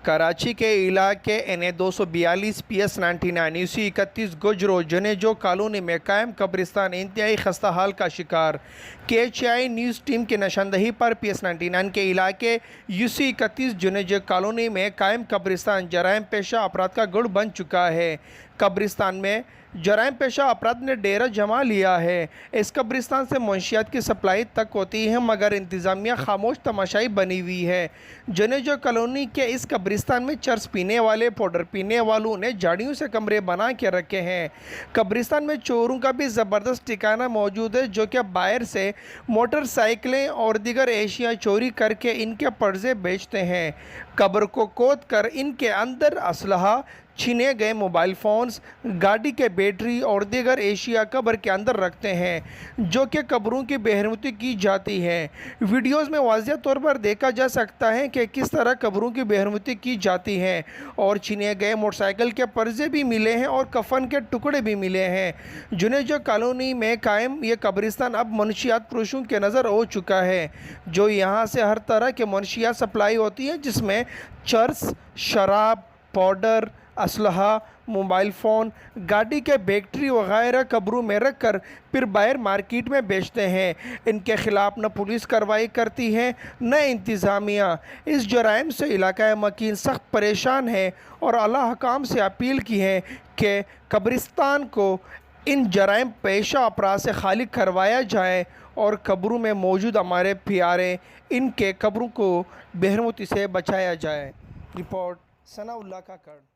कराची के इलाके NA-242 PS-99 UC 31 गुजरो जनेजो कॉलोनी में कायम कब्रिस्तान इंतहाई खस्ता हाल का शिकार। KHI न्यूज़ टीम की निशानदही पर PS-99 के इलाके यूसी 31 जनेजो कॉलोनी में कायम कब्रिस्तान जराइम पेशा अपराध का गढ़ बन चुका है। कब्रिस्तान में जराइम पेशा अपराध ने डेरा जमा लिया है। इस कब्रिस्तान से मुंशियात की सप्लाई तक होती है, मगर इंतज़ामिया खामोश तमाशाई बनी हुई है। जनेजो कॉलोनी के इस कब्रिस्तान में चर्स पीने वाले, पाउडर पीने वालों ने झाड़ियों से कमरे बना के रखे हैं। कब्रिस्तान में चोरों का भी ज़बरदस्त ठिकाना मौजूद है, जो कि बाहर से मोटरसाइकिलें और दीगर एशिया चोरी करके इनके पर्जे बेचते हैं। कब्र को खोद कर इनके अंदर असलहा, छीने गए मोबाइल फ़ोन्स, गाड़ी के बैटरी और दीगर एशिया कब्र के अंदर रखते हैं, जो कि कब्रों की बेहरमती की जाती है। वीडियोस में वाज़ेह तौर पर देखा जा सकता है कि किस तरह कब्रों की बेहरमती की जाती है और छीने गए मोटरसाइकिल के पर्जे भी मिले हैं और कफन के टुकड़े भी मिले हैं। जनेजो कॉलोनी में कायम ये कब्रिस्तान अब मनशियात फरोशों के नज़र हो चुका है, जो यहाँ से हर तरह के मनशियात सप्लाई होती है, जिसमें चर्स, शराब, पाउडर, असलहा, मोबाइल फ़ोन, गाड़ी के बैटरी वगैरह कब्रों में रख कर फिर बाहर मार्केट में बेचते हैं। इनके ख़िलाफ़ न पुलिस कार्रवाई करती है न इंतज़ामिया। इस जराइम से इलाका मकीन सख्त परेशान है और आला हुकाम से अपील की है कि कब्रिस्तान को इन जराइम पेशा अपराध से खाली करवाया जाए और कब्रों में मौजूद हमारे प्यारे इनके कब्रों को बेहरमती से बचाया जाए। रिपोर्ट सनाउल्लाह काकड़।